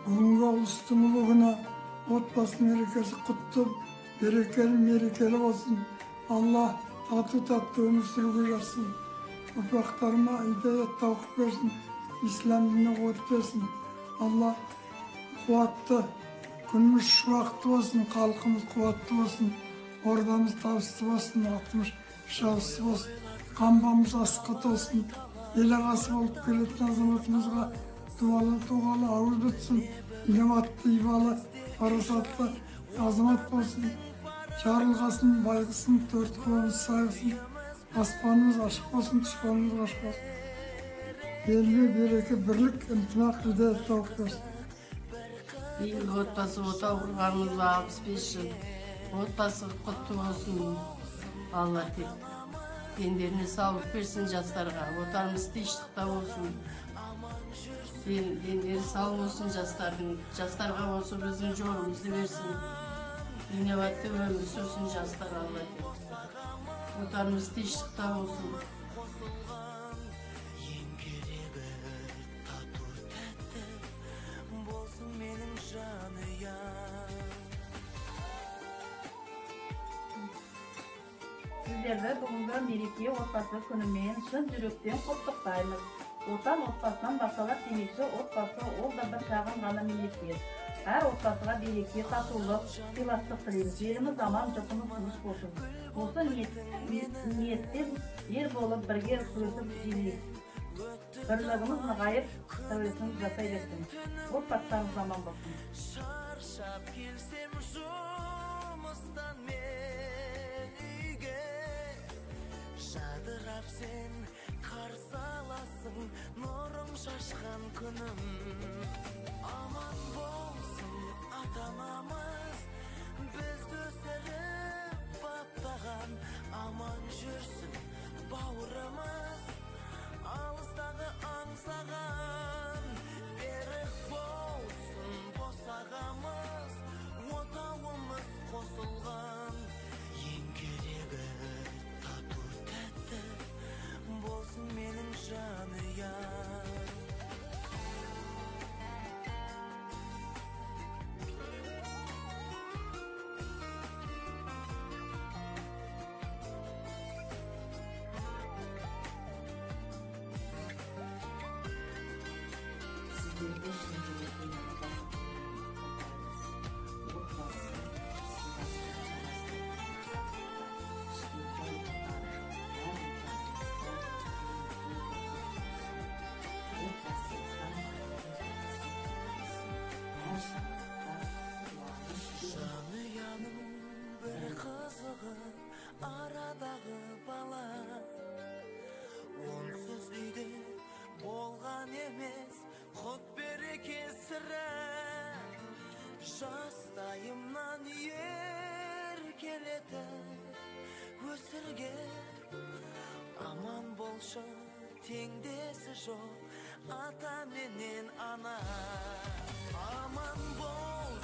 Бүгінгі ұлыстың ұлы күні отбасы мерекесі құтты, мерекелі болсын. Алла тату өмір сүруге жазсын. Ұрпақтарыма идаят тауқып берсін, ислам дініне қуат берсін. Алла қуатты, күніміз шуақты болсын, халқымыз қуатты болсын, ордамыз табысты болсын, атымыз шабысты болсын, қамбамыз асқат болсын. Ел ағасы болып келетін азаматымызға туғалы ауыз бітсін, инабатты, ибалы, парасатты азамат болсын. Жарылғасын, байғысын, төрт қолымыз сайғысын, аспанымыз ашық болсын, дұшпанымыз ашық болсын. Елге береке, бірлік, ынтымақ, идаят тауқып берсін. Биыл отбасы отау құрғанымызға 65 жыл. Отбасы құтты болсын. Алла тек дендеріне саулық берсін жастарға. Отарымыз тыныштықта болсын. Дендері сау болсын жастарға болсын, біздің жолымызды берсін. Инабатты өмір сүрсін жастар, Алла тек. Отарымыз тыныштықта болсын. Сіздерді бүгінгі мереке отбасы күнімен шын жүректен құттықтаймыз. Отан отбасынан басталар демекші, отбасы ол да бір шағын ғана мемлекет. Әр отбасыға береке, татулық, сыйластық тілейміз. Еліміз аман, жұртымыз тыныш болсын. Осы ниеттен ер болып бірге күресіп жеңейік. Бірлігіміз нығайып, тәуелсіздігіміз жасай берсін. Отбасыларымыз аман болсын. Шаршап келсем жұмыстан мен үйге, жадырап сен қарсы аласың нұрың шашқан күнім. Аман болсын ата-анамыз, бізді өсіріп баптаған, аман жүрсін бауырымыз, алыстағы аңсаған. Берік болсын босағамыз, отауымыз қосылған. Ең керегі тату тәтті болсын менің жанұям. Sizlerде шын жүректен Жанұяның бір қызығы арадағы бала, онсыз үйде болған емес құт береке сірә. Жастайымнан еркелетіп өсірген, аман болшы теңдесі жоқ ата менен ана. Аман бол